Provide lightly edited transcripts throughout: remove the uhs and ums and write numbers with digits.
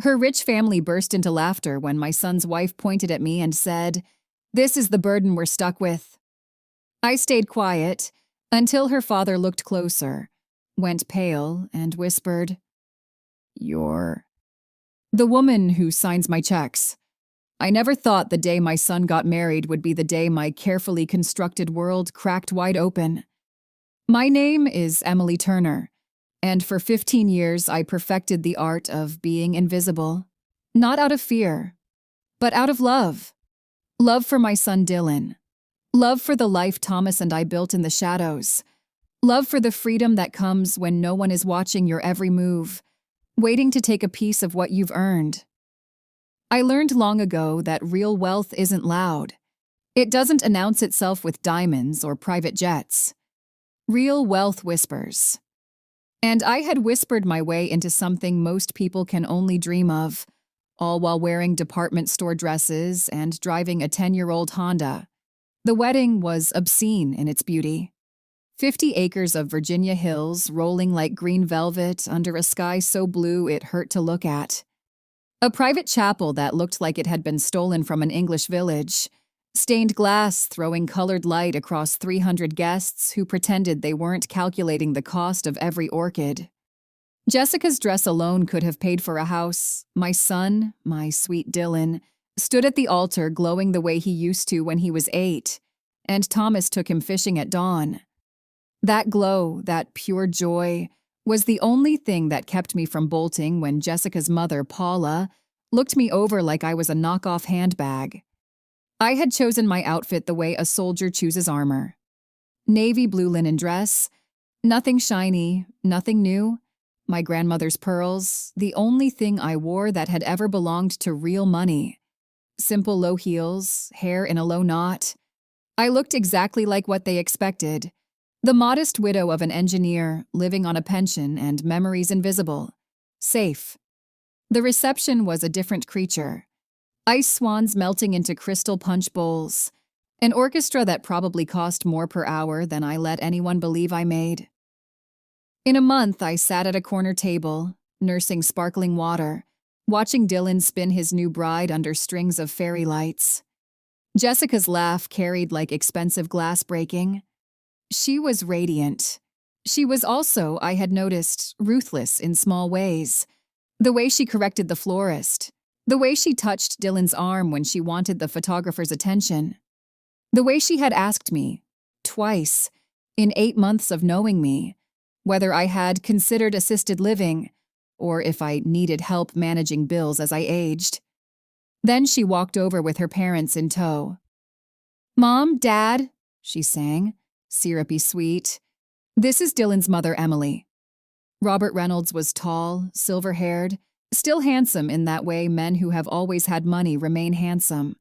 Her rich family burst into laughter when my son's wife pointed at me and said, "This is the burden we're stuck with." I stayed quiet until her father looked closer, went pale, and whispered, "You're the woman who signs my checks." I never thought the day my son got married would be the day my carefully constructed world cracked wide open. My name is Emily Turner, and for 15 years I perfected the art of being invisible. Not out of fear, but out of love. Love for my son Dylan. Love for the life Thomas and I built in the shadows. Love for the freedom that comes when no one is watching your every move, waiting to take a piece of what you've earned. I learned long ago that real wealth isn't loud. It doesn't announce itself with diamonds or private jets. Real wealth whispers. And I had whispered my way into something most people can only dream of, all while wearing department store dresses and driving a 10-year-old Honda. The wedding was obscene in its beauty. 50 acres of Virginia hills rolling like green velvet under a sky so blue it hurt to look at. A private chapel that looked like it had been stolen from an English village. Stained glass throwing colored light across 300 guests who pretended they weren't calculating the cost of every orchid. Jessica's dress alone could have paid for a house. My son, my sweet Dylan, stood at the altar glowing the way he used to when he was 8, and Thomas took him fishing at dawn. That glow, that pure joy, was the only thing that kept me from bolting when Jessica's mother, Paula, looked me over like I was a knockoff handbag. I had chosen my outfit the way a soldier chooses armor. Navy blue linen dress, nothing shiny, nothing new. My grandmother's pearls, the only thing I wore that had ever belonged to real money. Simple low heels, hair in a low knot. I looked exactly like what they expected. The modest widow of an engineer, living on a pension and memories invisible. Safe. The reception was a different creature. Ice swans melting into crystal punch bowls. An orchestra that probably cost more per hour than I let anyone believe I made. In a month, I sat at a corner table, nursing sparkling water, watching Dylan spin his new bride under strings of fairy lights. Jessica's laugh carried like expensive glass breaking. She was radiant. She was also, I had noticed, ruthless in small ways. The way she corrected the florist. The way she touched Dylan's arm when she wanted the photographer's attention. The way she had asked me, twice, in 8 months of knowing me, whether I had considered assisted living, or if I needed help managing bills as I aged. Then she walked over with her parents in tow. "Mom, Dad," she sang, syrupy sweet. "This is Dylan's mother, Emily." Robert Reynolds was tall, silver-haired, still handsome in that way men who have always had money remain handsome.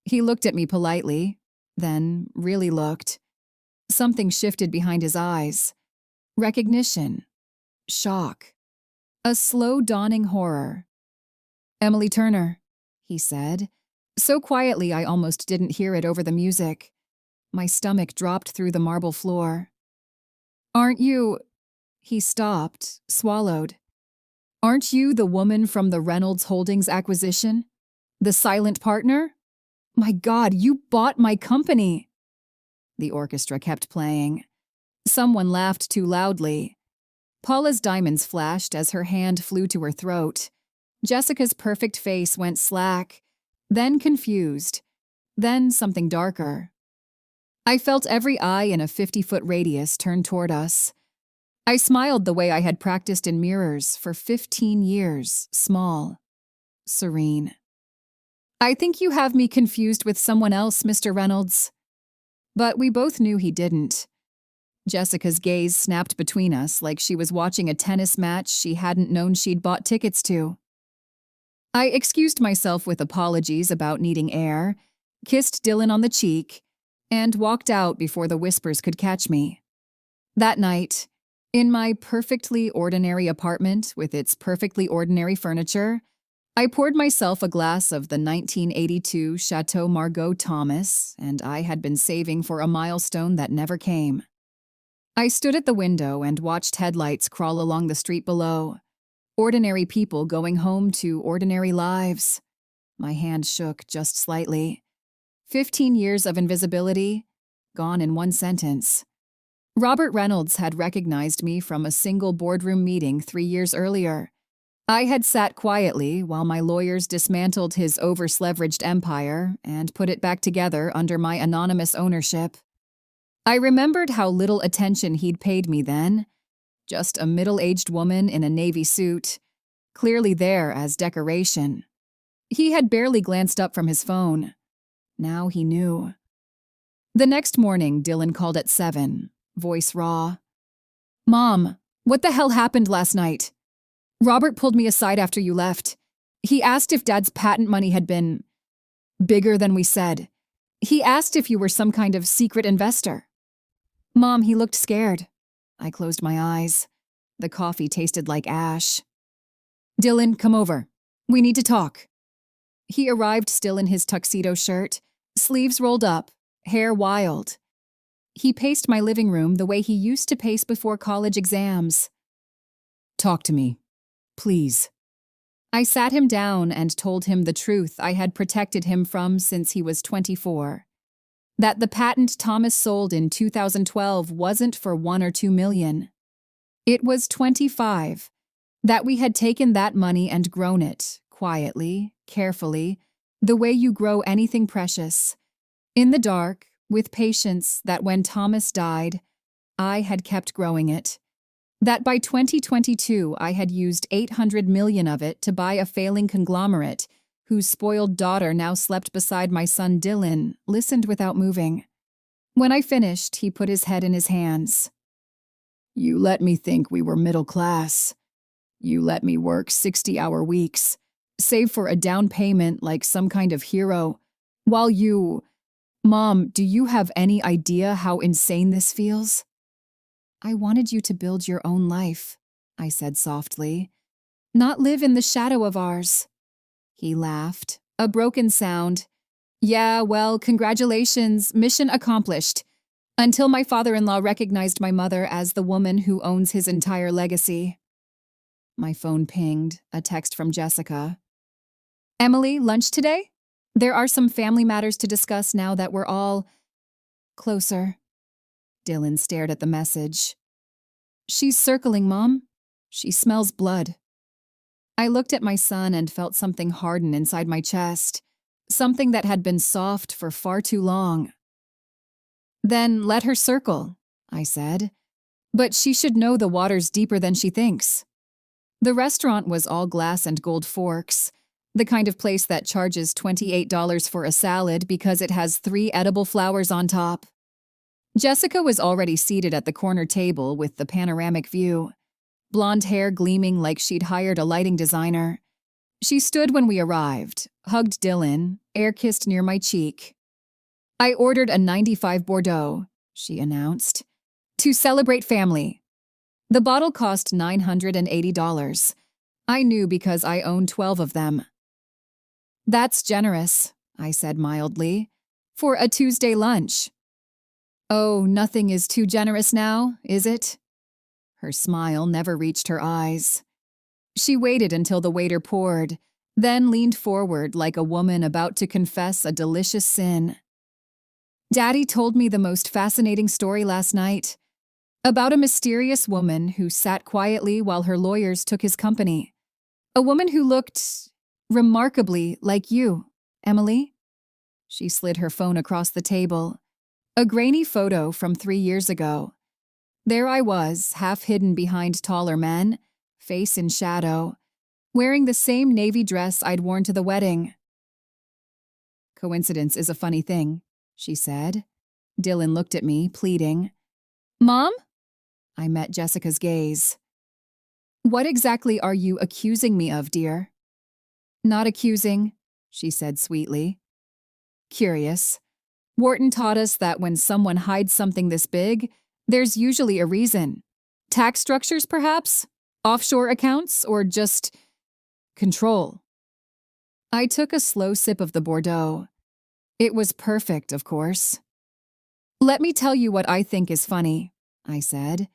He looked at me politely, then really looked. Something shifted behind his eyes. Recognition. Shock. A slow dawning horror. "Emily Turner," he said, so quietly I almost didn't hear it over the music. My stomach dropped through the marble floor. "Aren't you—" He stopped, swallowed. "Aren't you the woman from the Reynolds Holdings acquisition? The silent partner? My God, you bought my company!" The orchestra kept playing. Someone laughed too loudly. Paula's diamonds flashed as her hand flew to her throat. Jessica's perfect face went slack, then confused, then something darker. I felt every eye in a 50-foot radius turn toward us. I smiled the way I had practiced in mirrors for 15 years, small, serene. "I think you have me confused with someone else, Mr. Reynolds." But we both knew he didn't. Jessica's gaze snapped between us like she was watching a tennis match she hadn't known she'd bought tickets to. I excused myself with apologies about needing air, kissed Dylan on the cheek, and walked out before the whispers could catch me. That night, in my perfectly ordinary apartment with its perfectly ordinary furniture, I poured myself a glass of the 1982 Chateau Margaux Thomas, and I had been saving for a milestone that never came. I stood at the window and watched headlights crawl along the street below. Ordinary people going home to ordinary lives. My hand shook just slightly. 15 years of invisibility, gone in one sentence. Robert Reynolds had recognized me from a single boardroom meeting 3 years earlier. I had sat quietly while my lawyers dismantled his over-leveraged empire and put it back together under my anonymous ownership. I remembered how little attention he'd paid me then. Just a middle-aged woman in a navy suit, clearly there as decoration. He had barely glanced up from his phone. Now he knew. The next morning, Dylan called at 7, voice raw. "Mom, what the hell happened last night? Robert pulled me aside after you left. He asked if Dad's patent money had been bigger than we said. He asked if you were some kind of secret investor." Mom, he looked scared. I closed my eyes. The coffee tasted like ash. "Dylan, come over. We need to talk." He arrived still in his tuxedo shirt, sleeves rolled up, hair wild. He paced my living room the way he used to pace before college exams. "Talk to me, please." I sat him down and told him the truth I had protected him from since he was 24. That the patent Thomas sold in 2012 wasn't for 1 or 2 million. It was 25. That we had taken that money and grown it, quietly, carefully, the way you grow anything precious. In the dark, with patience, that when Thomas died, I had kept growing it. That by 2022 I had used 800 million of it to buy a failing conglomerate whose spoiled daughter now slept beside my son Dylan, listened without moving. When I finished, he put his head in his hands. "You let me think we were middle class. You let me work 60-hour weeks, save for a down payment like some kind of hero, while you... Mom, do you have any idea how insane this feels?" "I wanted you to build your own life," I said softly. "Not live in the shadow of ours." He laughed, a broken sound. "Yeah, well, congratulations, mission accomplished. Until my father-in-law recognized my mother as the woman who owns his entire legacy." My phone pinged, a text from Jessica. "Emily, lunch today? There are some family matters to discuss now that we're all closer." Dylan stared at the message. "She's circling, Mom. She smells blood." I looked at my son and felt something harden inside my chest, something that had been soft for far too long. "Then let her circle," I said. "But she should know the water's deeper than she thinks." The restaurant was all glass and gold forks, the kind of place that charges $28 for a salad because it has 3 edible flowers on top. Jessica was already seated at the corner table with the panoramic view, blonde hair gleaming like she'd hired a lighting designer. She stood when we arrived, hugged Dylan, air-kissed near my cheek. "I ordered a 95 Bordeaux," she announced, "to celebrate family." The bottle cost $980. I knew because I own 12 of them. "That's generous," I said mildly, "for a Tuesday lunch." "Oh, nothing is too generous now, is it?" Her smile never reached her eyes. She waited until the waiter poured, then leaned forward like a woman about to confess a delicious sin. "Daddy told me the most fascinating story last night, about a mysterious woman who sat quietly while her lawyers took his company. A woman who looked remarkably like you, Emily." She slid her phone across the table. A grainy photo from 3 years ago. There I was, half hidden behind taller men, face in shadow, wearing the same navy dress I'd worn to the wedding. "Coincidence is a funny thing," she said. Dylan looked at me, pleading. "Mom?" I met Jessica's gaze. "What exactly are you accusing me of, dear?" "Not accusing," she said sweetly. "Curious. Wharton taught us that when someone hides something this big, there's usually a reason. Tax structures, perhaps? Offshore accounts? Or just control?" I took a slow sip of the Bordeaux. It was perfect, of course. "Let me tell you what I think is funny," I said.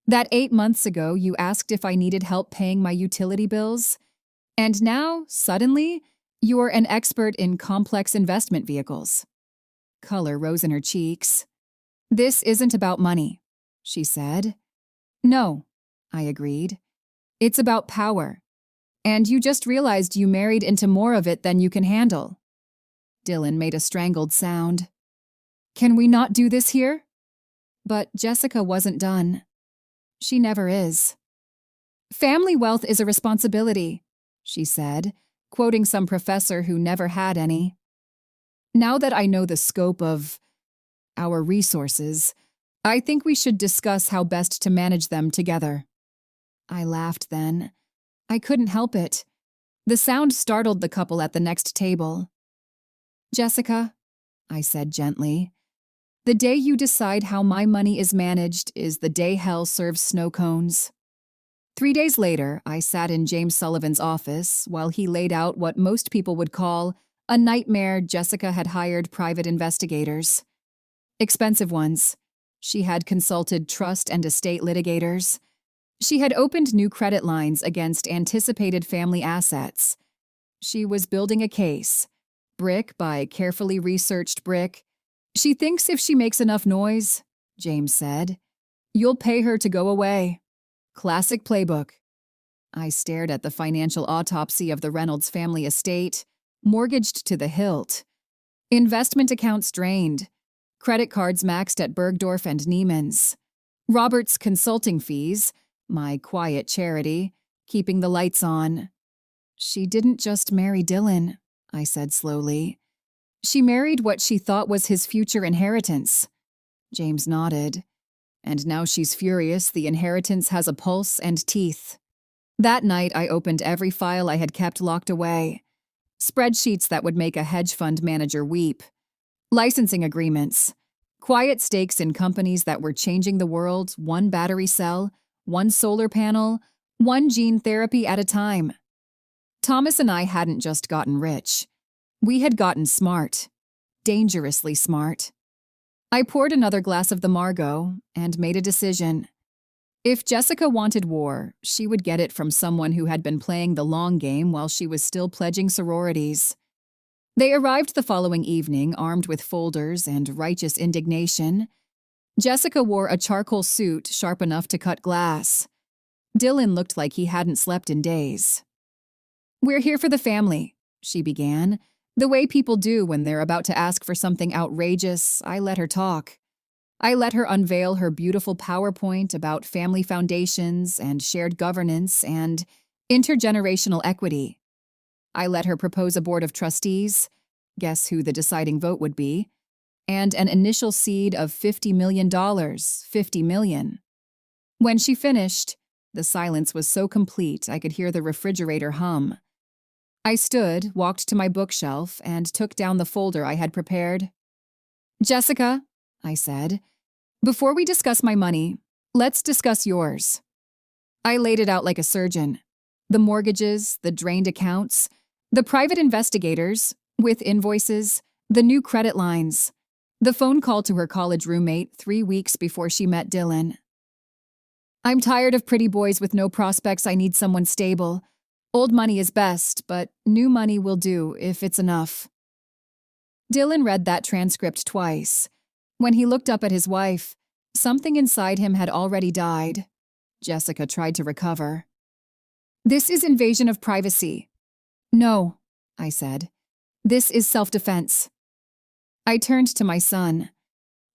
That 8 months ago you asked if I needed help paying my utility bills, and now, suddenly, you're an expert in complex investment vehicles. Color rose in her cheeks. This isn't about money, she said. No, I agreed. It's about power. And you just realized you married into more of it than you can handle. Dylan made a strangled sound. Can we not do this here? But Jessica wasn't done. She never is. Family wealth is a responsibility, she said, quoting some professor who never had any. Now that I know the scope of our resources, I think we should discuss how best to manage them together. I laughed then. I couldn't help it. The sound startled the couple at the next table. Jessica, I said gently, the day you decide how my money is managed is the day hell serves snow cones. 3 days later, I sat in James Sullivan's office while he laid out what most people would call a nightmare Jessica had hired private investigators. Expensive ones. She had consulted trust and estate litigators. She had opened new credit lines against anticipated family assets. She was building a case, brick by carefully researched brick. She thinks if she makes enough noise, James said, you'll pay her to go away. Classic playbook. I stared at the financial autopsy of the Reynolds family estate, mortgaged to the hilt. Investment accounts drained. Credit cards maxed at Bergdorf and Neiman's. Robert's consulting fees, my quiet charity, keeping the lights on. She didn't just marry Dylan, I said slowly. She married what she thought was his future inheritance. James nodded. And now she's furious the inheritance has a pulse and teeth. That night I opened every file I had kept locked away. Spreadsheets that would make a hedge fund manager weep. Licensing agreements. Quiet stakes in companies that were changing the world, one battery cell, one solar panel, one gene therapy at a time. Thomas and I hadn't just gotten rich. We had gotten smart. Dangerously smart. I poured another glass of the Margot and made a decision. If Jessica wanted war, she would get it from someone who had been playing the long game while she was still pledging sororities. They arrived the following evening armed with folders and righteous indignation. Jessica wore a charcoal suit sharp enough to cut glass. Dylan looked like he hadn't slept in days. We're here for the family, she began. The way people do when they're about to ask for something outrageous, I let her talk. I let her unveil her beautiful PowerPoint about family foundations and shared governance and intergenerational equity. I let her propose a board of trustees, guess who the deciding vote would be, and an initial seed of $50 million, $50 million. When she finished, the silence was so complete I could hear the refrigerator hum. I stood, walked to my bookshelf, and took down the folder I had prepared. Jessica, I said, before we discuss my money, let's discuss yours. I laid it out like a surgeon. The mortgages, the drained accounts, the private investigators, with invoices, the new credit lines, the phone call to her college roommate 3 weeks before she met Dylan. I'm tired of pretty boys with no prospects. I need someone stable. Old money is best, but new money will do if it's enough. Dylan read that transcript twice. When he looked up at his wife, something inside him had already died. Jessica tried to recover. This is invasion of privacy. No, I said. This is self-defense. I turned to my son.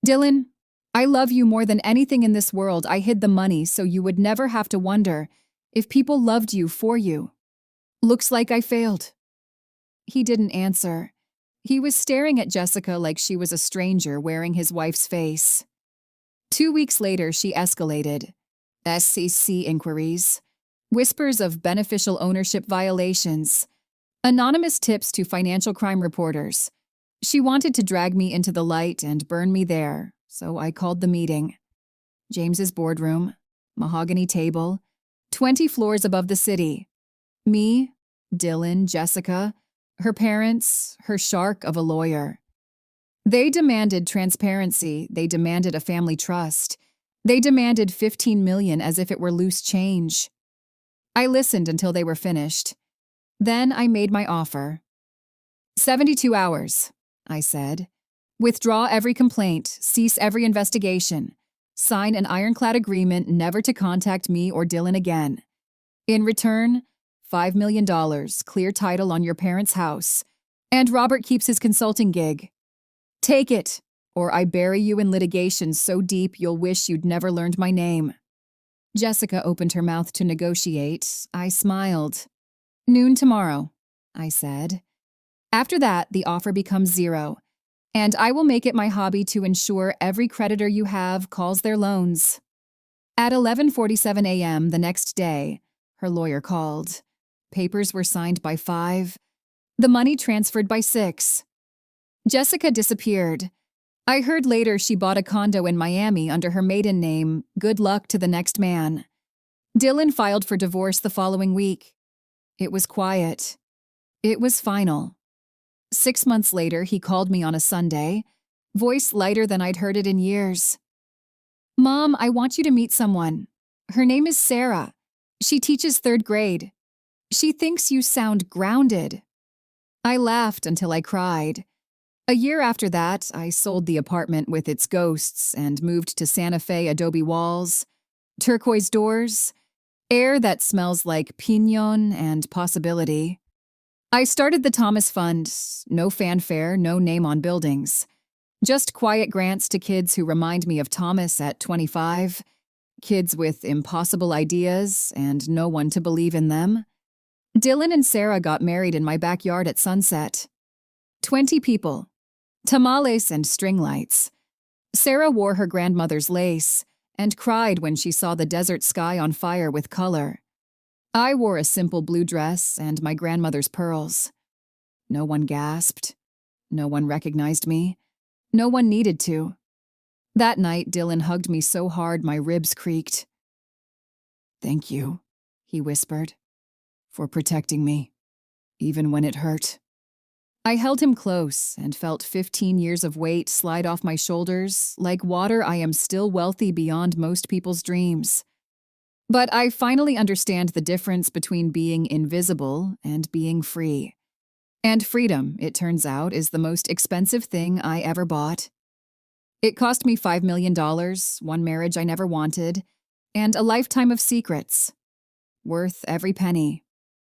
Dylan, I love you more than anything in this world. I hid the money so you would never have to wonder if people loved you for you. Looks like I failed. He didn't answer. He was staring at Jessica like she was a stranger wearing his wife's face. 2 weeks later, she escalated. SEC inquiries. Whispers of beneficial ownership violations. Anonymous tips to financial crime reporters. She wanted to drag me into the light and burn me there, so I called the meeting. James's boardroom, mahogany table, 20 floors above the city. Me, Dylan, Jessica, her parents, her shark of a lawyer. They demanded transparency, they demanded a family trust, They demanded $15 million as if it were loose change. I listened until they were finished. Then I made my offer. 72 hours, I said. Withdraw every complaint, cease every investigation, sign an ironclad agreement never to contact me or Dylan again. In return, $5 million, clear title on your parents' house, and Robert keeps his consulting gig. Take it, or I bury you in litigation so deep you'll wish you'd never learned my name. Jessica opened her mouth to negotiate. I smiled. Noon tomorrow, I said. After that, the offer becomes zero, and I will make it my hobby to ensure every creditor you have calls their loans. At 11:47 a.m. the next day, her lawyer called. Papers were signed by 5. The money transferred by 6. Jessica disappeared. I heard later she bought a condo in Miami under her maiden name. Good luck to the next man. Dylan filed for divorce the following week. It was quiet. It was final. 6 months later, he called me on a Sunday, voice lighter than I'd heard it in years. Mom, I want you to meet someone. Her name is Sarah. She teaches 3rd grade. She thinks you sound grounded. I laughed until I cried. A year after that, I sold the apartment with its ghosts and moved to Santa Fe adobe walls, turquoise doors, air that smells like piñon and possibility. I started the Thomas Fund. No fanfare, no name on buildings. Just quiet grants to kids who remind me of Thomas at 25, kids with impossible ideas and no one to believe in them. Dylan and Sarah got married in my backyard at sunset. 20 people. Tamales and string lights. Sarah wore her grandmother's lace and cried when she saw the desert sky on fire with color. I wore a simple blue dress and my grandmother's pearls. No one gasped. No one recognized me. No one needed to. That night, Dylan hugged me so hard my ribs creaked. Thank you, he whispered, for protecting me, even when it hurt. I held him close and felt 15 years of weight slide off my shoulders. Like water, I am still wealthy beyond most people's dreams. But I finally understand the difference between being invisible and being free. And freedom, it turns out, is the most expensive thing I ever bought. It cost me $5 million, one marriage I never wanted, and a lifetime of secrets. Worth every penny.